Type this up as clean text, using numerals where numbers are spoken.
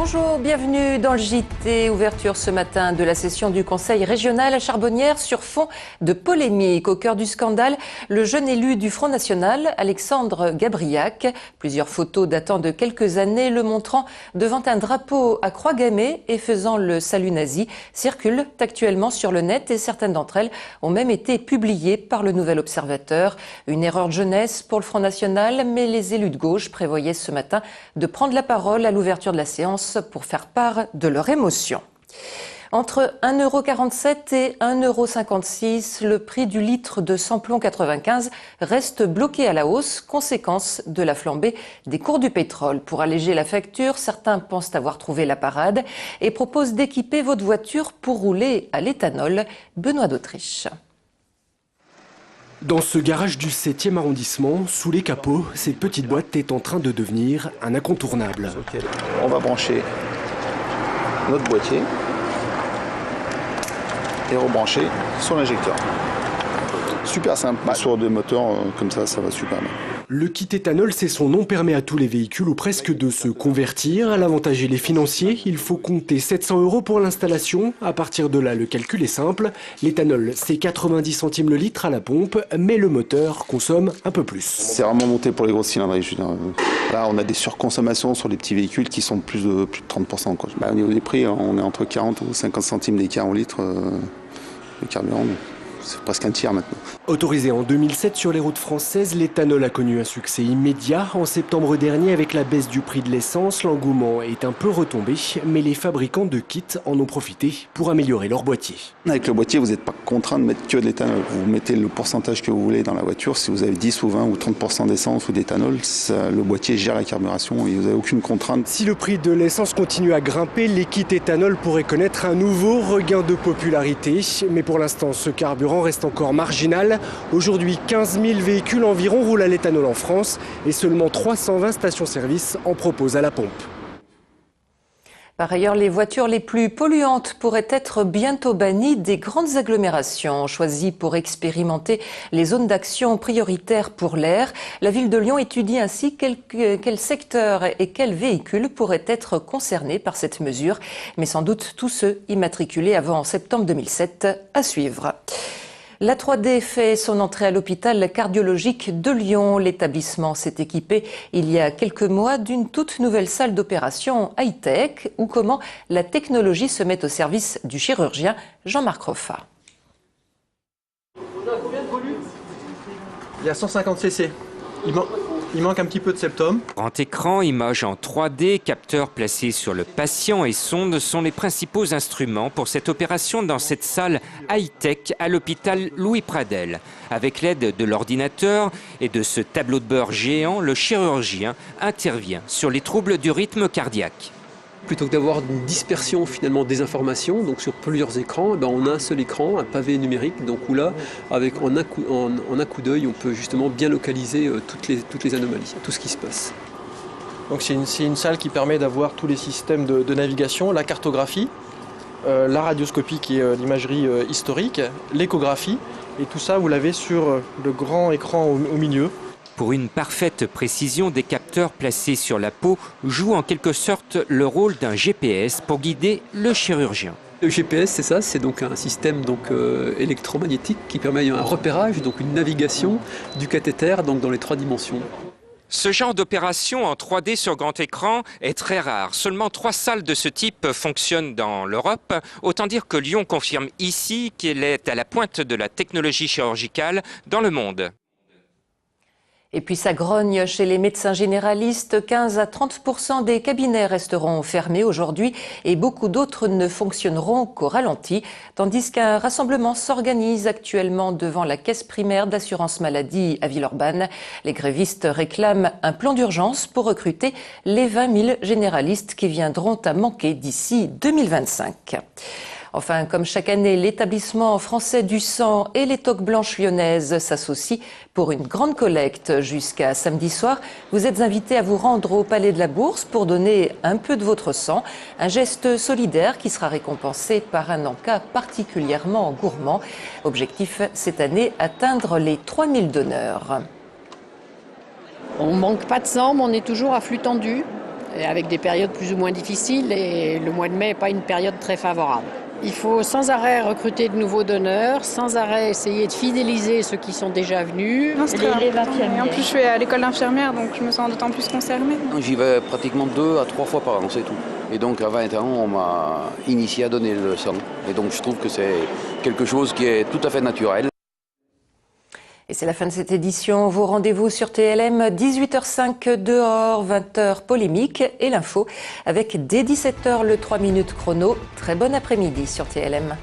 Bonjour, bienvenue dans le JT. Ouverture ce matin de la session du Conseil régional à Charbonnières sur fond de polémique. Au cœur du scandale, le jeune élu du Front National, Alexandre Gabriac. Plusieurs photos datant de quelques années le montrant devant un drapeau à croix gammée et faisant le salut nazi circulent actuellement sur le net et certaines d'entre elles ont même été publiées par le Nouvel Observateur. Une erreur de jeunesse pour le Front National, mais les élus de gauche prévoyaient ce matin de prendre la parole à l'ouverture de la séance pour faire part de leur émotion. Entre 1,47 € et 1,56 €, le prix du litre de samplon 95 reste bloqué à la hausse, conséquence de la flambée des cours du pétrole. Pour alléger la facture, certains pensent avoir trouvé la parade et proposent d'équiper votre voiture pour rouler à l'éthanol. Benoît d'Autriche. Dans ce garage du 7e arrondissement, sous les capots, cette petite boîte est en train de devenir un incontournable. On va brancher notre boîtier et rebrancher sur l'injecteur. Super simple. Sur des moteurs comme ça va super bien. Le kit éthanol, c'est son nom, permet à tous les véhicules ou presque de se convertir. L'avantage, il est financier. Il faut compter 700 € pour l'installation. À partir de là, le calcul est simple. L'éthanol, c'est 90 centimes le litre à la pompe, mais le moteur consomme un peu plus. C'est vraiment monté pour les grosses cylindries. Là, on a des surconsommations sur les petits véhicules qui sont plus de 30%. Quoi. Au niveau des prix, on est entre 40 ou 50 centimes d'écart au litre de carburant. C'est presque un tiers maintenant. Autorisé en 2007 sur les routes françaises, l'éthanol a connu un succès immédiat. En septembre dernier, avec la baisse du prix de l'essence, l'engouement est un peu retombé, mais les fabricants de kits en ont profité pour améliorer leur boîtier. Avec le boîtier, vous n'êtes pas contraint de mettre que de l'éthanol. Vous mettez le pourcentage que vous voulez dans la voiture. Si vous avez 10 ou 20 ou 30% d'essence ou d'éthanol, le boîtier gère la carburation et vous n'avez aucune contrainte. Si le prix de l'essence continue à grimper, les kits éthanol pourraient connaître un nouveau regain de popularité. Mais pour l'instant, ce carburant reste encore marginal. Aujourd'hui, 15 000 véhicules environ roulent à l'éthanol en France et seulement 320 stations-service en proposent à la pompe. Par ailleurs, les voitures les plus polluantes pourraient être bientôt bannies des grandes agglomérations. Choisies pour expérimenter les zones d'action prioritaires pour l'air, la ville de Lyon étudie ainsi quel secteur et quels véhicules pourraient être concernés par cette mesure. Mais sans doute tous ceux immatriculés avant septembre 2007 à suivre. La 3D fait son entrée à l'hôpital cardiologique de Lyon. L'établissement s'est équipé il y a quelques mois d'une toute nouvelle salle d'opération high-tech où comment la technologie se met au service du chirurgien Jean-Marc Roffa. Il y a 150 cc. Il manque un petit peu de septum. Grand écran, images en 3D, capteurs placés sur le patient et sondes sont les principaux instruments pour cette opération dans cette salle high-tech à l'hôpital Louis Pradel. Avec l'aide de l'ordinateur et de ce tableau de bord géant, le chirurgien intervient sur les troubles du rythme cardiaque. Plutôt que d'avoir une dispersion finalement des informations, donc sur plusieurs écrans, on a un seul écran, un pavé numérique, donc où là, en un coup d'œil, on peut justement bien localiser toutes les anomalies, tout ce qui se passe. Donc c'est une salle qui permet d'avoir tous les systèmes de navigation, la cartographie, la radioscopie qui est l'imagerie historique, l'échographie, et tout ça vous l'avez sur le grand écran au milieu. Pour une parfaite précision, des capteurs placés sur la peau jouent en quelque sorte le rôle d'un GPS pour guider le chirurgien. Le GPS, c'est ça, c'est donc un système électromagnétique qui permet un repérage, donc une navigation du cathéter donc dans les 3 dimensions. Ce genre d'opération en 3D sur grand écran est très rare. Seulement 3 salles de ce type fonctionnent dans l'Europe. Autant dire que Lyon confirme ici qu'elle est à la pointe de la technologie chirurgicale dans le monde. Et puis ça grogne chez les médecins généralistes. 15 à 30% des cabinets resteront fermés aujourd'hui et beaucoup d'autres ne fonctionneront qu'au ralenti. Tandis qu'un rassemblement s'organise actuellement devant la caisse primaire d'assurance maladie à Villeurbanne. Les grévistes réclament un plan d'urgence pour recruter les 20 000 généralistes qui viendront à manquer d'ici 2025. Enfin, comme chaque année, l'établissement français du sang et les toques blanches lyonnaises s'associent pour une grande collecte jusqu'à samedi soir. Vous êtes invités à vous rendre au Palais de la Bourse pour donner un peu de votre sang. Un geste solidaire qui sera récompensé par un encas particulièrement gourmand. Objectif cette année, atteindre les 3000 donneurs. On ne manque pas de sang, mais on est toujours à flux tendu. avec des périodes plus ou moins difficiles et le mois de mai n'est pas une période très favorable. Il faut sans arrêt recruter de nouveaux donneurs, sans arrêt essayer de fidéliser ceux qui sont déjà venus. Non, c'est très important. Et en plus, je suis à l'école d'infirmière, donc je me sens d'autant plus concernée. J'y vais pratiquement 2 à 3 fois par an, c'est tout. Et donc à 20 ans, on m'a initié à donner le sang. Et donc je trouve que c'est quelque chose qui est tout à fait naturel. Et c'est la fin de cette édition. Vos rendez-vous sur TLM, 18h05 dehors, 20h polémique et l'info avec dès 17h le 3 minutes chrono. Très bon après-midi sur TLM.